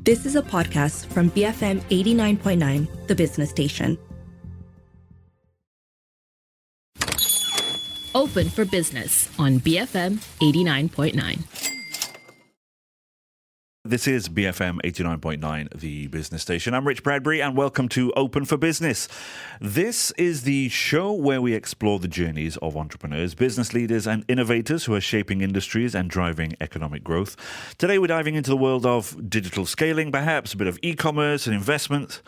This is a podcast from BFM 89.9, the business station. Open for Business on BFM 89.9. This is BFM 89.9, the business station. I'm Rich Bradbury and welcome to Open for Business. This is the show where we explore the journeys of entrepreneurs, business leaders and innovators who are shaping industries and driving economic growth. Today we're diving into the world of digital scaling, perhaps a bit of e-commerce and investment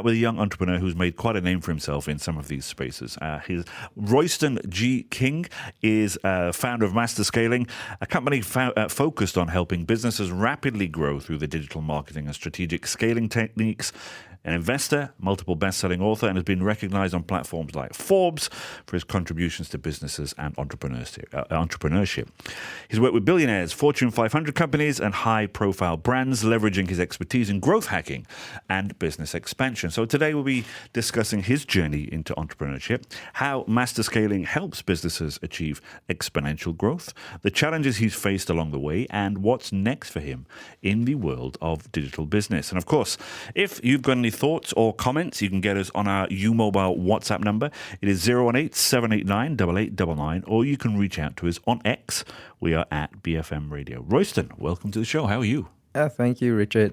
with a young entrepreneur who's made quite a name for himself in some of these spaces. RoystonGKing is founder of Master Scaling, a company focused on helping businesses rapidly grow through the digital marketing and strategic scaling techniques. An investor, multiple best-selling author, and has been recognized on platforms like Forbes for his contributions to businesses and entrepreneurship. He's worked with billionaires, Fortune 500 companies, and high-profile brands, leveraging his expertise in growth hacking and business expansion. So today we'll be discussing his journey into entrepreneurship, how master scaling helps businesses achieve exponential growth, the challenges he's faced along the way, and what's next for him in the world of digital business. And of course, if you've got any thoughts or comments, you can get us on our U-Mobile WhatsApp number. It is 018-789-8899, or you can reach out to us on X. We are at BFM Radio. Royston, welcome to the show. How are you? Thank you, Richard.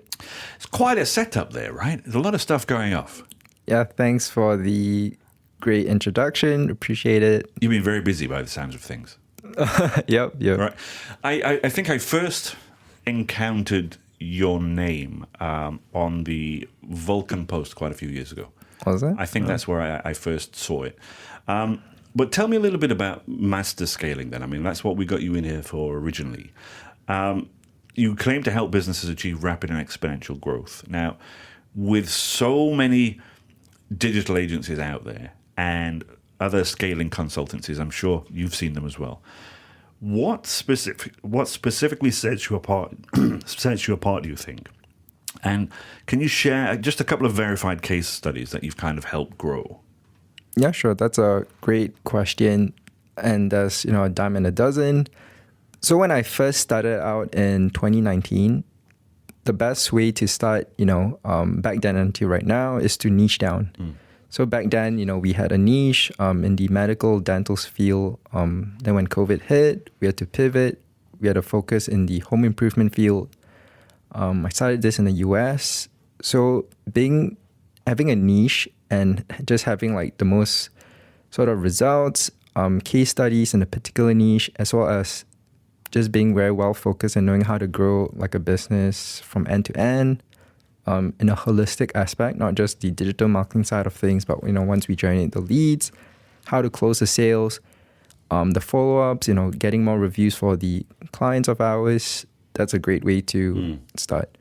It's quite a setup there, right? There's a lot of stuff going off. Yeah, thanks for the great introduction. Appreciate it. You've been very busy by the sounds of things. Yep. Right. I think I first encountered your name on the Vulcan Post quite a few years ago. Was it? I think that's where I first saw it. But tell me a little bit about master scaling then. I mean, that's what we got you in here for originally. You claim to help businesses achieve rapid and exponential growth. Now, with so many digital agencies out there and other scaling consultancies, I'm sure you've seen them as well. What specifically sets you apart? Do you think? And can you share just a couple of verified case studies that you've kind of helped grow? Yeah, sure. That's a great question, and there's a dime and a dozen. So when I first started out in 2019, the best way to start, back then until right now, is to niche down. So back then, we had a niche in the medical dental field. Then when COVID hit, we had to pivot. We had to focus in the home improvement field. I started this in the US. So having a niche and just having like the most sort of results, case studies in a particular niche, as well as just being very well focused and knowing how to grow like a business from end to end. In a holistic aspect, not just the digital marketing side of things, but once we generate the leads, how to close the sales, the follow-ups, getting more reviews for the clients of ours. That's a great way to start.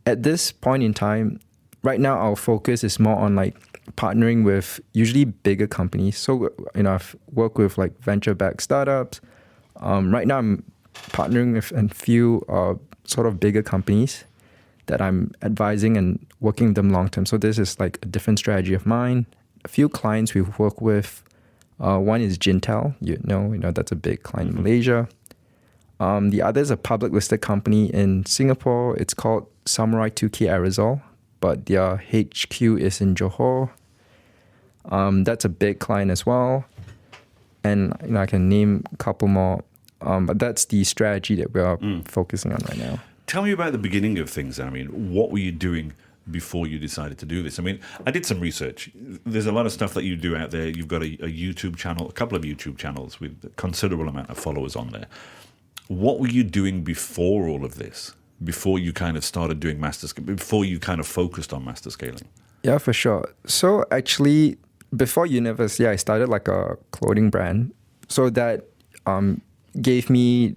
At this point in time, right now our focus is more on like partnering with usually bigger companies. So I've worked with like venture-backed startups. Right now I'm partnering with a few sort of bigger companies that I'm advising and working with them long term. So this is like a different strategy of mine. A few clients we've worked with. One is Jintel. That's a big client in Malaysia. The other is a public listed company in Singapore. It's called Samurai 2K Aerosol, but their HQ is in Johor. That's a big client as well. And I can name a couple more. But that's the strategy that we are focusing on right now. Tell me about the beginning of things. I mean, what were you doing before you decided to do this? I mean, I did some research. There's a lot of stuff that you do out there. You've got a YouTube channel, a couple of YouTube channels with a considerable amount of followers on there. What were you doing before all of this? Before you kind of started doing before you kind of focused on master scaling? Yeah, for sure. So actually, before university, I started like a clothing brand. So that gave me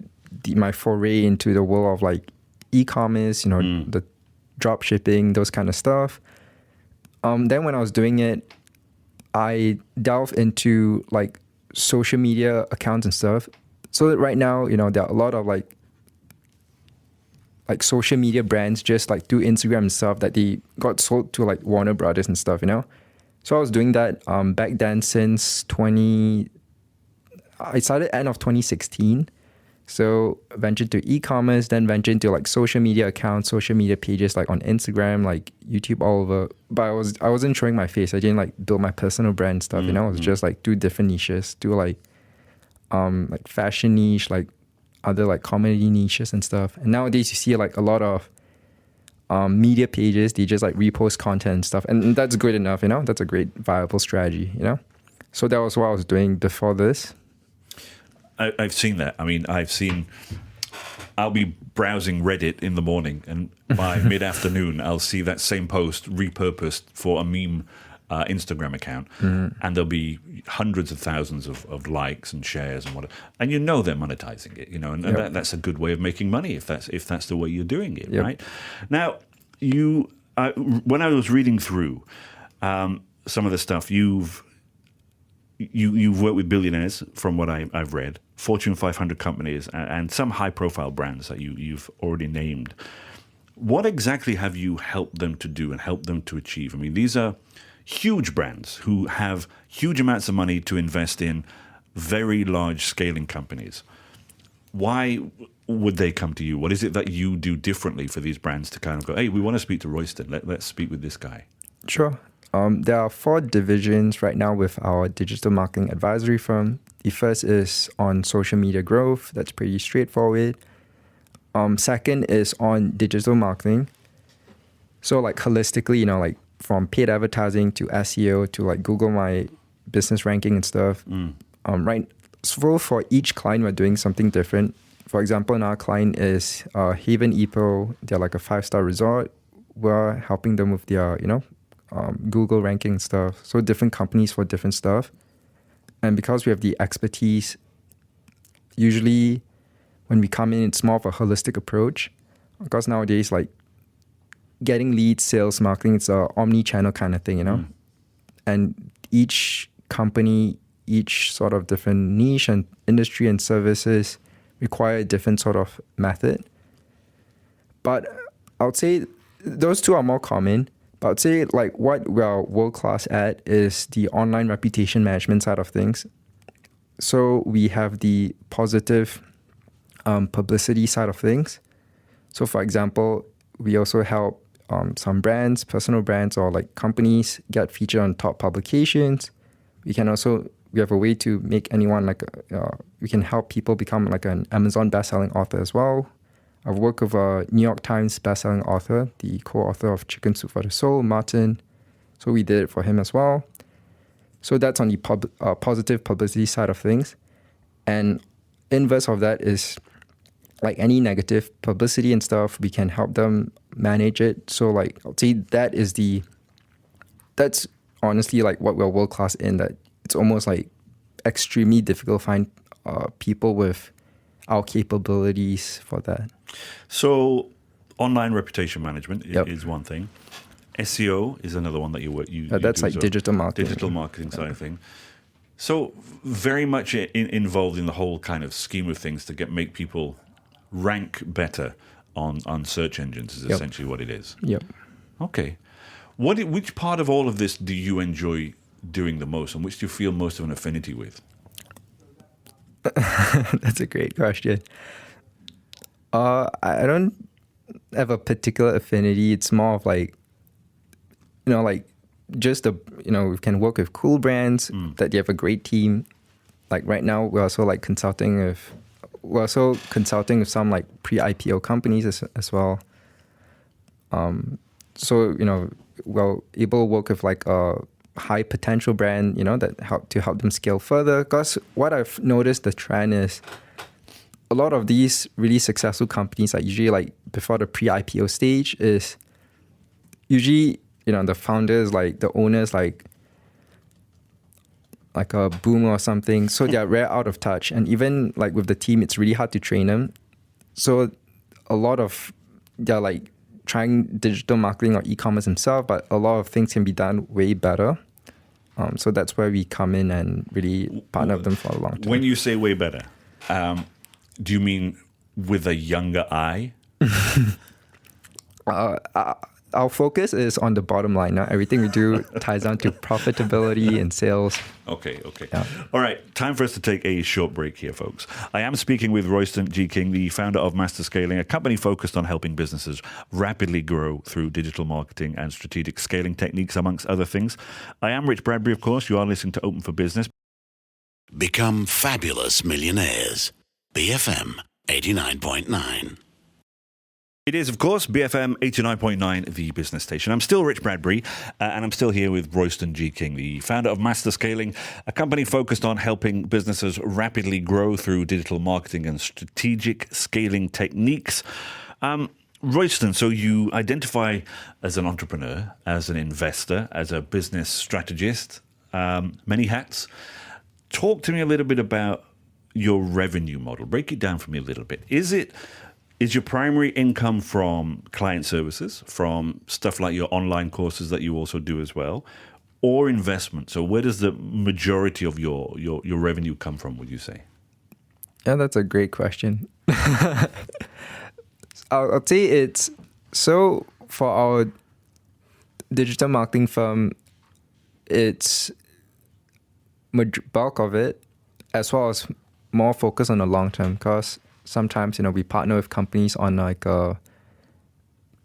my foray into the world of like e-commerce, the drop shipping, those kind of stuff. Then when I was doing it, I delved into like social media accounts and stuff. So that right now, there are a lot of like social media brands just like do Instagram and stuff that they got sold to like Warner Brothers and stuff, So I was doing that back then since I started end of 2016. So ventured to e-commerce, then ventured into like social media accounts, social media pages like on Instagram, like YouTube, all over. But I wasn't showing my face. I didn't like build my personal brand stuff. You know, it was just like do different niches, do like fashion niche, like other like comedy niches and stuff. And nowadays you see like a lot of media pages. They just like repost content and stuff, and that's good enough. You know, that's a great viable strategy. You know, so that was what I was doing before this. I've seen that. I mean, I'll be browsing Reddit in the morning, and by mid-afternoon, I'll see that same post repurposed for a meme Instagram account, and there'll be hundreds of thousands of likes and shares and whatever. And you know they're monetizing it, you know, and that's a good way of making money if that's the way you're doing it, right? Now, when I was reading through some of the stuff, you've worked with billionaires, from what I've read, Fortune 500 companies, and some high-profile brands that you've already named. What exactly have you helped them to do and helped them to achieve? I mean, these are huge brands who have huge amounts of money to invest in very large scaling companies. Why would they come to you? What is it that you do differently for these brands to kind of go, hey, we want to speak to Royston. Let's speak with this guy? Sure. There are 4 divisions right now with our digital marketing advisory firm. The first is on social media growth. That's pretty straightforward. Second is on digital marketing. So like holistically, you know, like from paid advertising to SEO to like Google My Business ranking and stuff. Right. So for each client, we're doing something different. For example, our client is Haven Ipoh. They're like a 5-star resort. We're helping them with their, Google ranking and stuff. So different companies for different stuff. And because we have the expertise, usually when we come in, it's more of a holistic approach. Because nowadays, like getting leads, sales, marketing, it's a omni-channel kind of thing, you know? And each company, each sort of different niche and industry and services require a different sort of method. But I would say those two are more common. But I'd say like what we are world-class at is the online reputation management side of things. So we have the positive publicity side of things. So for example, we also help some brands, personal brands or like companies get featured on top publications. We have a way to make anyone we can help people become like an Amazon bestselling author as well. I've worked with a New York Times bestselling author, the co-author of Chicken Soup for the Soul, Martin. So we did it for him as well. So that's on the positive publicity side of things. And inverse of that is like any negative publicity and stuff, we can help them manage it. So like, I'll say that's honestly like what we're world-class in, that it's almost like extremely difficult to find people with our capabilities for that. So online reputation management is one thing. SEO is another one that you that's like digital marketing. Digital marketing side of thing. So very much involved in the whole kind of scheme of things to make people rank better on search engines is essentially what it is. Yep. Okay. Which part of all of this do you enjoy doing the most, and which do you feel most of an affinity with? That's a great question. I don't have a particular affinity. It's more of like, like just we can work with cool brands that they have a great team. Like right now, we're also consulting with some like pre-IPO companies as well. So we're able to work with like a high potential brand, that help them scale further. Because what I've noticed the trend is a lot of these really successful companies, like usually like before the pre-IPO stage, is usually the founders, like the owners, like a boomer or something. So they're rare out of touch, and even like with the team, it's really hard to train them. So a lot of they're like trying digital marketing or e-commerce themselves, but a lot of things can be done way better. So that's where we come in and really partner with them for a long time. When you say way better, do you mean with a younger eye? our focus is on the bottom line. Now, everything we do ties down to profitability and sales. Okay. Yeah. All right, time for us to take a short break here, folks. I am speaking with RoystonGKing, the founder of Master Scaling, a company focused on helping businesses rapidly grow through digital marketing and strategic scaling techniques, amongst other things. I am Rich Bradbury, of course. You are listening to Open for Business. Become fabulous millionaires. BFM 89.9. It is, of course, BFM 89.9, the business station. I'm still Rich Bradbury, and I'm still here with RoystonGKing, the founder of Master Scaling, a company focused on helping businesses rapidly grow through digital marketing and strategic scaling techniques. Royston, so you identify as an entrepreneur, as an investor, as a business strategist, many hats. Talk to me a little bit about your revenue model. Break it down for me a little bit. Is your primary income from client services, from stuff like your online courses that you also do as well, or investment? So where does the majority of your revenue come from, would you say? Yeah, that's a great question. I'll say it's so for our digital marketing firm, it's bulk of it, as well as more focus on the long term, because sometimes, we partner with companies on like a,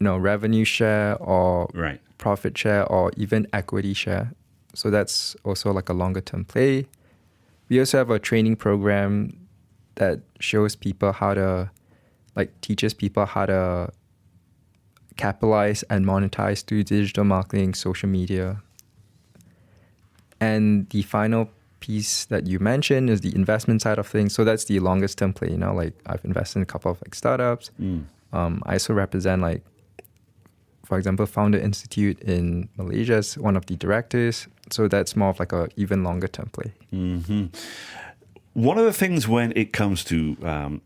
revenue share or Right. profit share or even equity share. So that's also like a longer term play. We also have a training program that shows people teaches people how to capitalize and monetize through digital marketing, social media. And the final piece that you mentioned is the investment side of things. So that's the longest term play. I've invested in a couple of startups. I also represent for example, Founder Institute in Malaysia as one of the directors. So that's more of like a even longer term play. Mm-hmm. One of the things when it comes to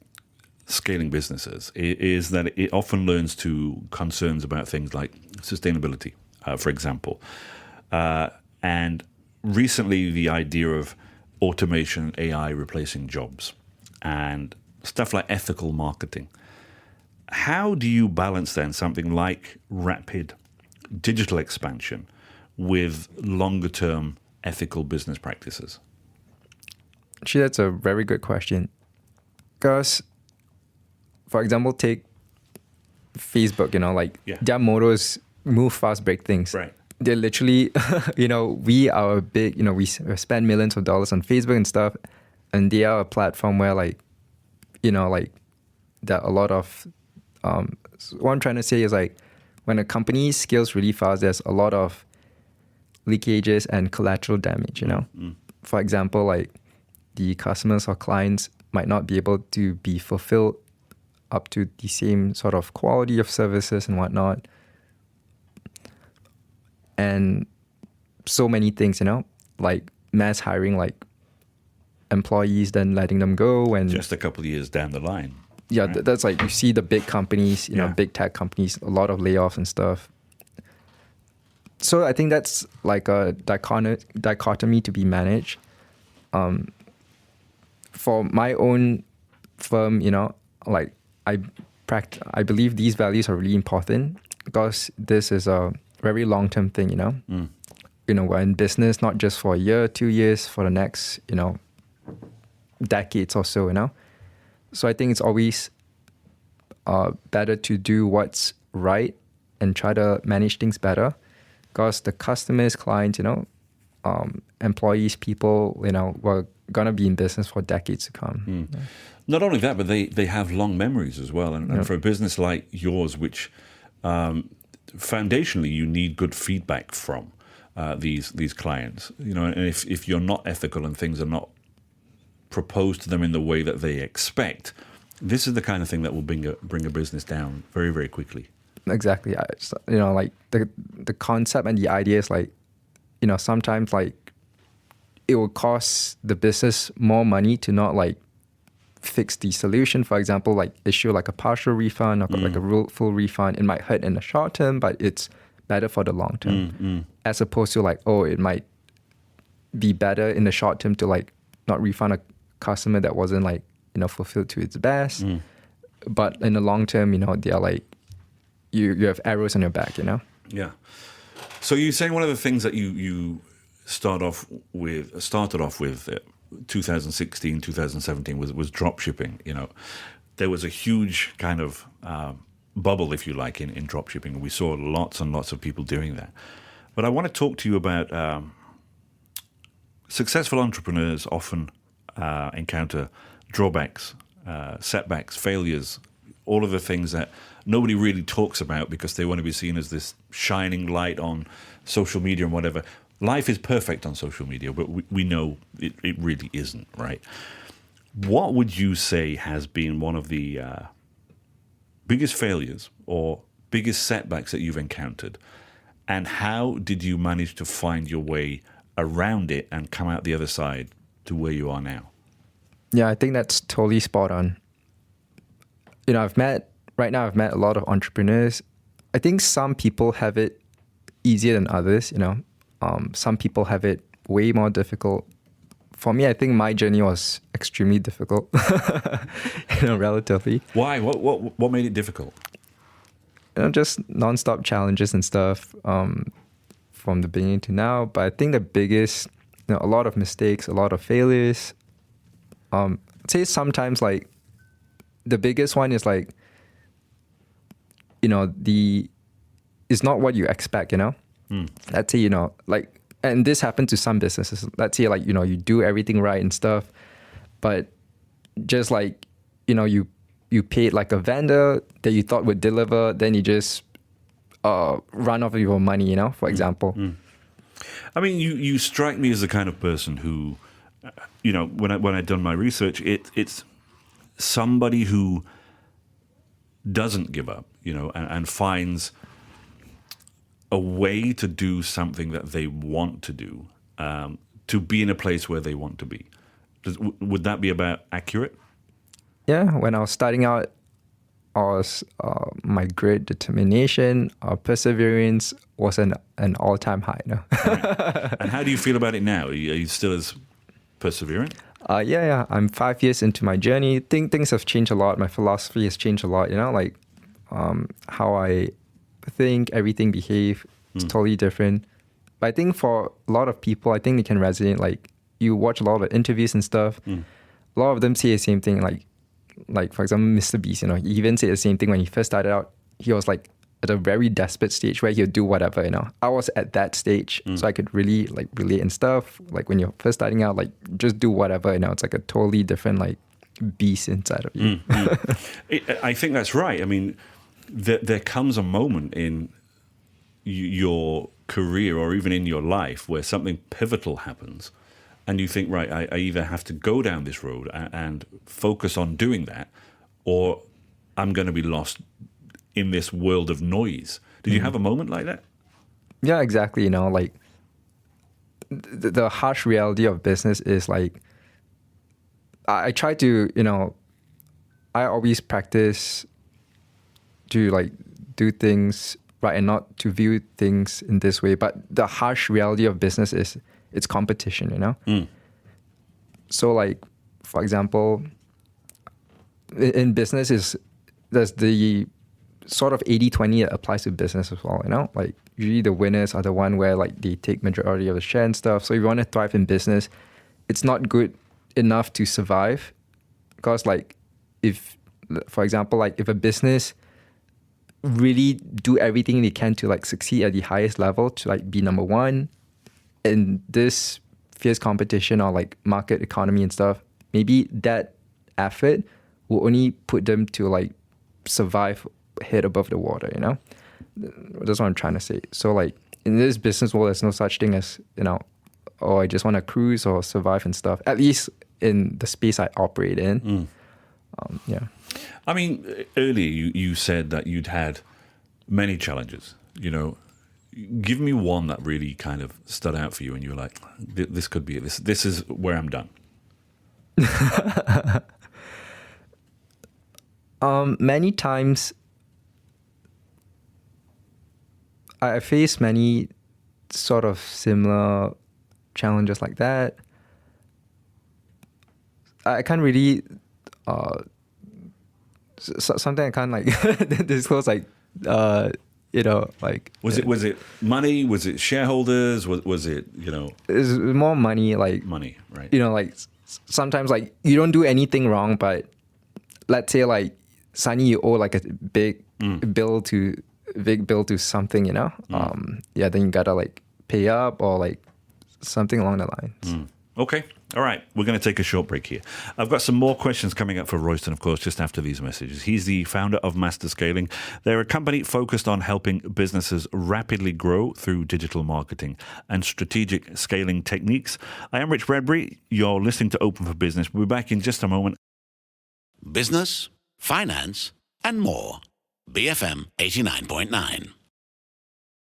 scaling businesses is that it often learns to concerns about things like sustainability, for example, and recently the idea of automation, AI replacing jobs, and stuff like ethical marketing. How do you balance then something like rapid digital expansion with longer term ethical business practices? Actually, that's a very good question. Because, for example, take Facebook, their motto is move fast, break things. Right. They're literally, we are big, we spend millions of dollars on Facebook and stuff, and they are a platform where there are a lot of, what I'm trying to say is when a company scales really fast, there's a lot of leakages and collateral damage, For example, the customers or clients might not be able to be fulfilled up to the same sort of quality of services and whatnot. And so many things, like mass hiring, employees, then letting them go. And just a couple of years down the line. Yeah, right? That's you see the big companies, big tech companies, a lot of layoffs and stuff. So I think that's like a dichotomy to be managed. For my own firm, I believe these values are really important because this is a very long-term thing, we're in business not just for a year, 2 years, for the next, decades or so, So I think it's always better to do what's right and try to manage things better because the customers, clients, employees, people, we're going to be in business for decades to come. Yeah. Not only that, but they have long memories as well. And for a business like yours, which foundationally you need good feedback from these clients, and if you're not ethical and things are not proposed to them in the way that they expect, this is the kind of thing that will bring a business down very, very quickly. Exactly. The concept and the idea is sometimes it will cost the business more money to not fix the solution. For example, issue a partial refund or a full refund. It might hurt in the short term, but it's better for the long term. As opposed to it might be better in the short term to not refund a customer that wasn't fulfilled to its best. But in the long term, they are you have arrows on your back, Yeah. So you're saying one of the things that you started off with 2016, 2017 was drop shipping. You know, there was a huge kind of bubble, if you like, in drop shipping. We saw lots and lots of people doing that. But I want to talk to you about successful entrepreneurs often encounter drawbacks, setbacks, failures, all of the things that nobody really talks about because they want to be seen as this shining light on social media and whatever. Life is perfect on social media, but we know it really isn't, right? What would you say has been one of the biggest failures or biggest setbacks that you've encountered? And how did you manage to find your way around it and come out the other side to where you are now? Yeah, I think that's totally spot on. You know, I've met a lot of entrepreneurs. I think some people have it easier than others, you know. Some people have it way more difficult. For me, I think my journey was extremely difficult, you know, relatively. Why? What made it difficult? You know, just nonstop challenges and stuff from the beginning to now. But I think the biggest, you know, a lot of mistakes, a lot of failures. I'd say sometimes like the biggest one is like, you know, it's not what you expect, you know. Let's say, you know, like, and this happened to some businesses. Let's say, like, you know, you do everything right and stuff, but just like, you know, you paid like a vendor that you thought would deliver, then you just run off of your money, you know, for example. I mean, you strike me as the kind of person who, you know, when I'd done my research, it's somebody who doesn't give up, you know, and finds a way to do something that they want to do, to be in a place where they want to be. Would that be about accurate? Yeah, when I was starting out, my grit, determination, perseverance was an all-time high. No? Right. And how do you feel about it now? Are you still as perseverant? Yeah. I'm 5 years into my journey. Things have changed a lot. My philosophy has changed a lot. You know, like how I think, everything behave is totally different. But I think for a lot of people, I think they can resonate. Like you watch a lot of interviews and stuff. A lot of them say the same thing. Like for example, Mr. Beast, you know, he even said the same thing when he first started out. He was like at a very desperate stage where he'll do whatever, you know. I was at that stage, so I could really like relate and stuff. Like when you're first starting out, like just do whatever, you know. It's like a totally different like beast inside of you. I think that's right. I mean, there comes a moment in your career or even in your life where something pivotal happens and you think, right, I either have to go down this road and focus on doing that, or I'm going to be lost in this world of noise. Did you have a moment like that? Yeah, exactly. You know, like the harsh reality of business is like, I try to, you know, I always practice to like do things right and not to view things in this way. But the harsh reality of business is it's competition, you know? So like, for example, in business there's the sort of 80-20 that applies to business as well, you know? Like usually the winners are the one where like they take majority of the share and stuff. So if you want to thrive in business, it's not good enough to survive. Because like if, for example, like if a business really do everything they can to like succeed at the highest level to like be number one in this fierce competition or like market economy and stuff, maybe that effort will only put them to like survive head above the water, you know? That's what I'm trying to say. So like in this business world, there's no such thing as, you know, oh, I just want to cruise or survive and stuff, at least in the space I operate in. Yeah. I mean, earlier you said that you'd had many challenges, you know. Give me one that really kind of stood out for you and you were like, this could be it. This is where I'm done. Many times I faced many sort of similar challenges like that. I can't really something I can't like disclose like like Was it money? Was it shareholders? Was it it's more money, like money? Right. Like sometimes like you don't do anything wrong, but let's say like Sunny, you owe like a big bill to something, then you gotta like pay up or like something along the lines. Okay. All right. We're going to take a short break here. I've got some more questions coming up for Royston, of course, just after these messages. He's the founder of Master Scaling. They're a company focused on helping businesses rapidly grow through digital marketing and strategic scaling techniques. I am Rich Bradbury. You're listening to Open for Business. We'll be back in just a moment. Business, finance, and more. BFM 89.9.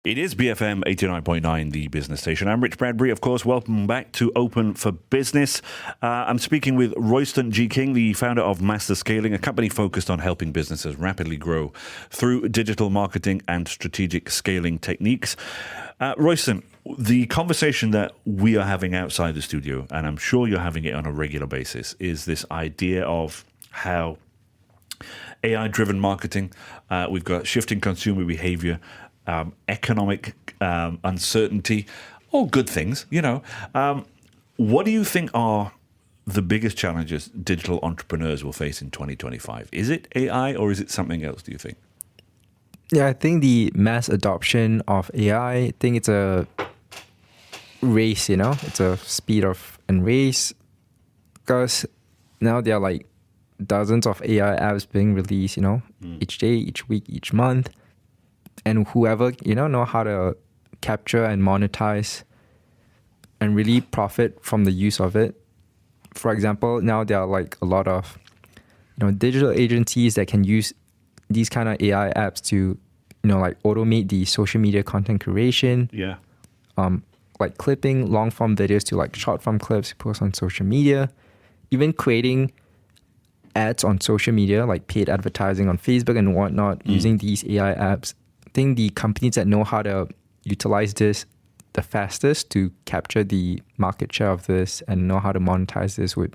It is BFM 89.9, the business station. I'm Rich Bradbury, of course. Welcome back to Open for Business. I'm speaking with RoystonGKing, the founder of Master Scaling, a company focused on helping businesses rapidly grow through digital marketing and strategic scaling techniques. Royston, the conversation that we are having outside the studio, and I'm sure you're having it on a regular basis, is this idea of how AI-driven marketing, we've got shifting consumer behavior, economic uncertainty, all good things, What do you think are the biggest challenges digital entrepreneurs will face in 2025? Is it AI or is it something else, do you think? Yeah, I think the mass adoption of AI, I think it's a race, it's a speed of and race, because now there are like dozens of AI apps being released, each day, each week, each month. And whoever, know how to capture and monetize and really profit from the use of it. For example, now there are like a lot of, digital agencies that can use these kind of AI apps to, like automate the social media content creation. Yeah. Like clipping long form videos to like short form clips to post on social media. Even creating ads on social media, like paid advertising on Facebook and whatnot, using these AI apps. I think the companies that know how to utilize this the fastest to capture the market share of this and know how to monetize this would,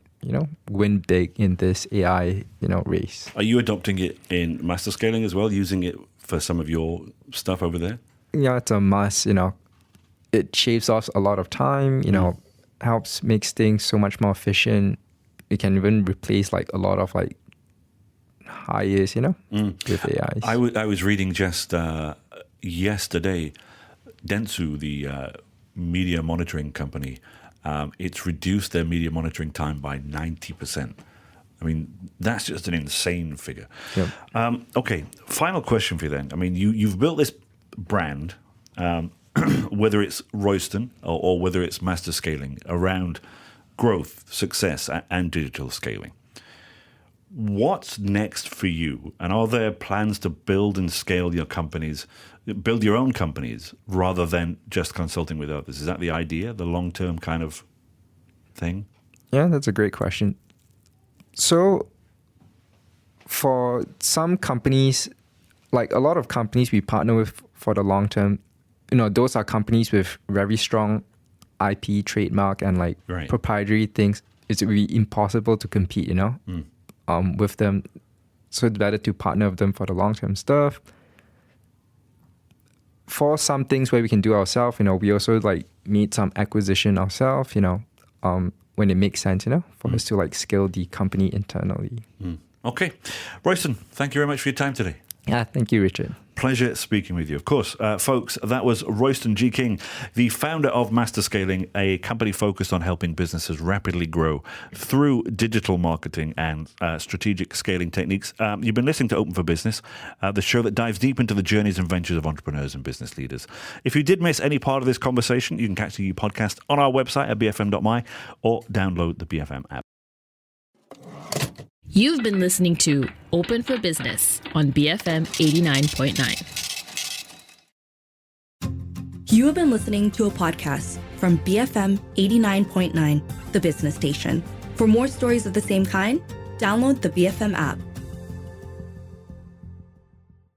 win big in this AI, race. Are you adopting it in Master Scaling as well, using it for some of your stuff over there? Yeah, it's a must, It shaves off a lot of time, helps makes things so much more efficient. It can even replace like a lot of like hires, with AIs. I was reading just yesterday, Dentsu, the media monitoring company, it's reduced their media monitoring time by 90%. I mean, that's just an insane figure. Yep. Okay, final question for you then. I mean, you've built this brand, whether it's Royston or whether it's Master Scaling, around growth, success, and digital scaling. What's next for you? And are there plans to build and scale your companies, build your own companies, rather than just consulting with others? Is that the idea, the long-term kind of thing? Yeah, that's a great question. So for some companies, like a lot of companies we partner with for the long term, those are companies with very strong IP, trademark, and like proprietary things. It would be impossible to compete, with them. So it's better to partner with them for the long-term stuff. For some things where we can do ourselves, we also like made some acquisition ourselves, when it makes sense, for us to like scale the company internally. Okay. Royston, thank you very much for your time today. Yeah, thank you, Richard. Pleasure speaking with you. Of course, folks, that was RoystonGKing, the founder of Master Scaling, a company focused on helping businesses rapidly grow through digital marketing and strategic scaling techniques. You've been listening to Open for Business, the show that dives deep into the journeys and ventures of entrepreneurs and business leaders. If you did miss any part of this conversation, you can catch the podcast on our website at bfm.my or download the BFM app. You've been listening to Open for Business on BFM 89.9. You have been listening to a podcast from BFM 89.9, the business station. For more stories of the same kind, download the BFM app.